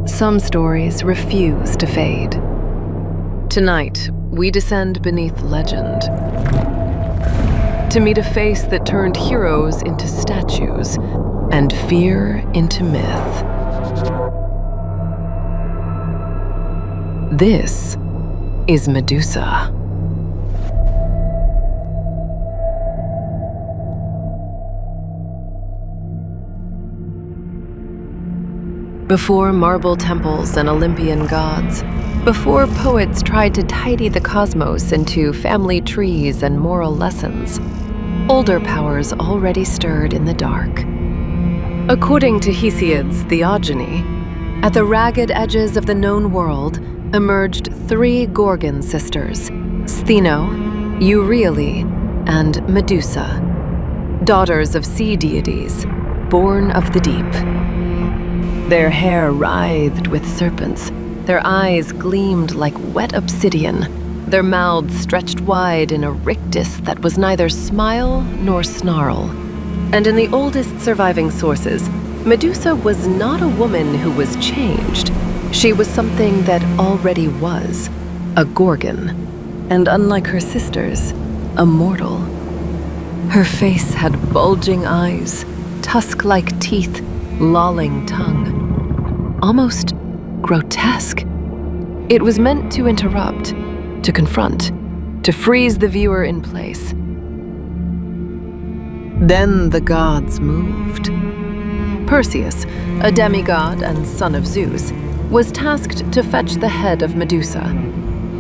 some stories refuse to fade. Tonight, we descend beneath legend to meet a face that turned heroes into statues and fear into myth. This is Medusa. Before marble temples and Olympian gods, before poets tried to tidy the cosmos into family trees and moral lessons, older powers already stirred in the dark. According to Hesiod's Theogony, at the ragged edges of the known world emerged three Gorgon sisters, Stheno, Euryale, and Medusa, daughters of sea deities, born of the deep. Their hair writhed with serpents, their eyes gleamed like wet obsidian, their mouths stretched wide in a rictus that was neither smile nor snarl. And in the oldest surviving sources, Medusa was not a woman who was changed. She was something that already was, a Gorgon, and unlike her sisters, a mortal. Her face had bulging eyes, tusk-like teeth, lolling tongue. Almost grotesque. It was meant to interrupt, to confront, to freeze the viewer in place. Then the gods moved. Perseus, a demigod and son of Zeus, was tasked to fetch the head of Medusa.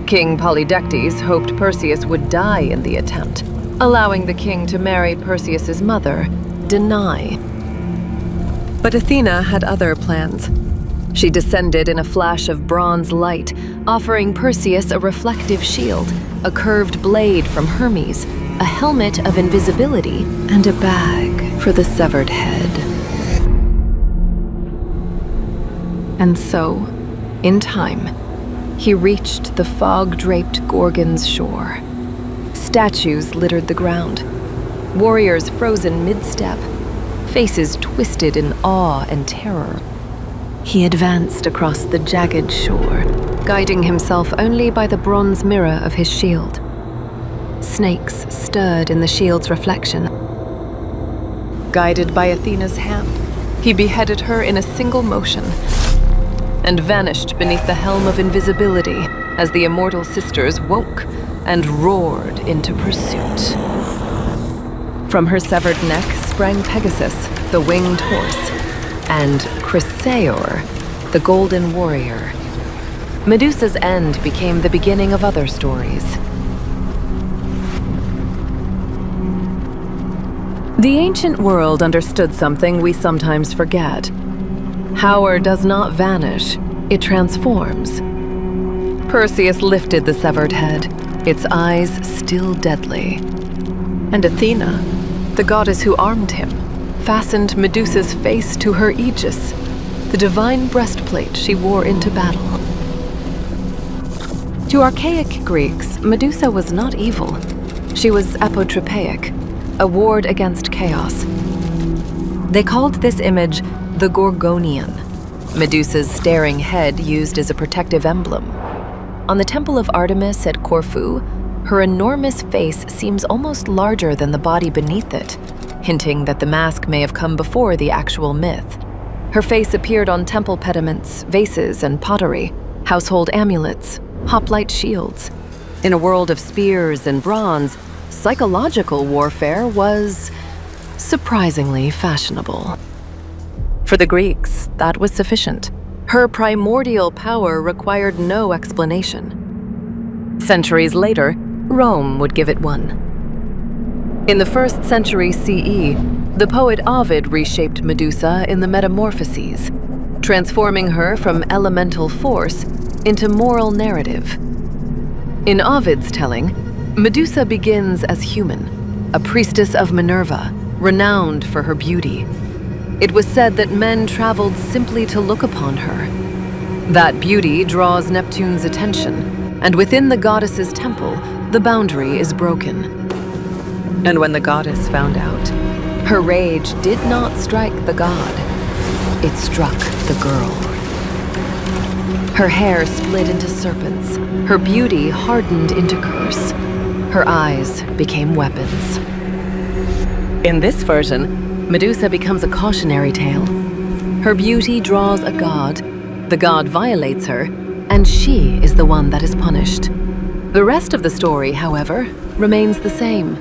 King Polydectes hoped Perseus would die in the attempt, allowing the king to marry Perseus's mother, Danae. But Athena had other plans. She descended in a flash of bronze light, offering Perseus a reflective shield, a curved blade from Hermes, a helmet of invisibility, and a bag for the severed head. And so, in time, he reached the fog-draped Gorgon's shore. Statues littered the ground, warriors frozen mid-step, faces twisted in awe and terror. He advanced across the jagged shore, guiding himself only by the bronze mirror of his shield. Snakes stirred in the shield's reflection. Guided by Athena's hand, he beheaded her in a single motion and vanished beneath the helm of invisibility as the immortal sisters woke and roared into pursuit. From her severed neck sprang Pegasus, the winged horse, and Chrysaor, the golden warrior. Medusa's end became the beginning of other stories. The ancient world understood something we sometimes forget. Power does not vanish, it transforms. Perseus lifted the severed head, its eyes still deadly. And Athena, the goddess who armed him, fastened Medusa's face to her aegis, the divine breastplate she wore into battle. To archaic Greeks, Medusa was not evil. She was apotropaic, a ward against chaos. They called this image the Gorgonian, Medusa's staring head used as a protective emblem. On the Temple of Artemis at Corfu, her enormous face seems almost larger than the body beneath it, hinting that the mask may have come before the actual myth. Her face appeared on temple pediments, vases, and pottery, household amulets, hoplite shields. In a world of spears and bronze, psychological warfare was surprisingly fashionable. For the Greeks, that was sufficient. Her primordial power required no explanation. Centuries later, Rome would give it one. In the 1st century CE, the poet Ovid reshaped Medusa in the Metamorphoses, transforming her from elemental force into moral narrative. In Ovid's telling, Medusa begins as human, a priestess of Minerva, renowned for her beauty. It was said that men traveled simply to look upon her. That beauty draws Neptune's attention, and within the goddess's temple, the boundary is broken. And when the goddess found out, her rage did not strike the god. It struck the girl. Her hair split into serpents. Her beauty hardened into curse. Her eyes became weapons. In this version, Medusa becomes a cautionary tale. Her beauty draws a god, the god violates her, and she is the one that is punished. The rest of the story, however, remains the same.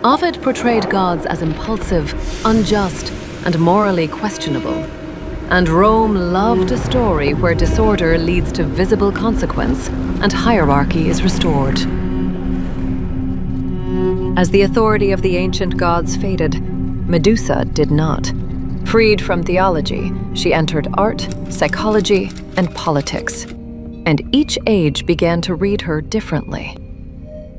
Ovid portrayed gods as impulsive, unjust, and morally questionable. And Rome loved a story where disorder leads to visible consequence and hierarchy is restored. As the authority of the ancient gods faded, Medusa did not. Freed from theology, she entered art, psychology, and politics. And each age began to read her differently.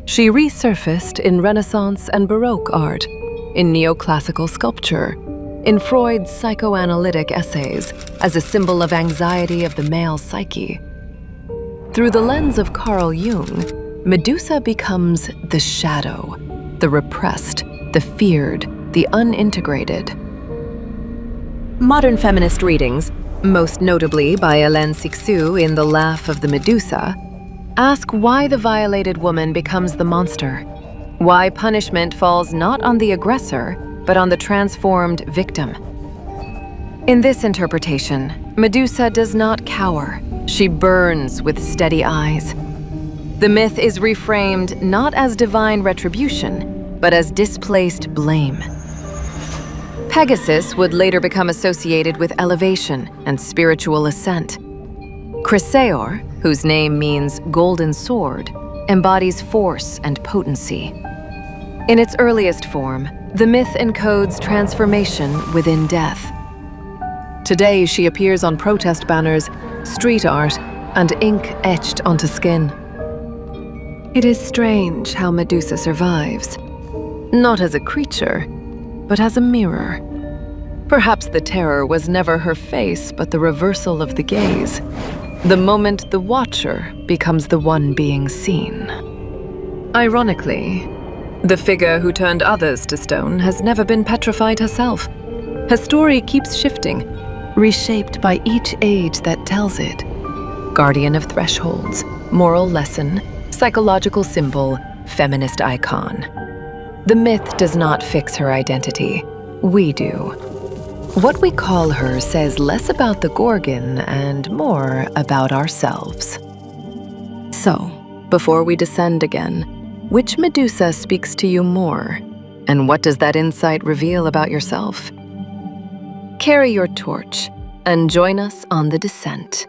She resurfaced in Renaissance and Baroque art, in neoclassical sculpture, in Freud's psychoanalytic essays as a symbol of anxiety of the male psyche. Through the lens of Carl Jung, Medusa becomes the shadow, the repressed, the feared, the unintegrated. Modern feminist readings, most notably by Hélène Cixous in The Laugh of the Medusa, ask why the violated woman becomes the monster, why punishment falls not on the aggressor, but on the transformed victim. In this interpretation, Medusa does not cower. She burns with steady eyes. The myth is reframed not as divine retribution, but as displaced blame. Pegasus would later become associated with elevation and spiritual ascent. Chrysaor, whose name means golden sword, embodies force and potency. In its earliest form, the myth encodes transformation within death. Today, she appears on protest banners, street art, and ink etched onto skin. It is strange how Medusa survives, not as a creature, but as a mirror. Perhaps the terror was never her face, but the reversal of the gaze. The moment the watcher becomes the one being seen. Ironically, the figure who turned others to stone has never been petrified herself. Her story keeps shifting, reshaped by each age that tells it. Guardian of thresholds, moral lesson, psychological symbol, feminist icon. The myth does not fix her identity. We do. What we call her says less about the Gorgon and more about ourselves. So, before we descend again, which Medusa speaks to you more? And what does that insight reveal about yourself? Carry your torch and join us on the descent.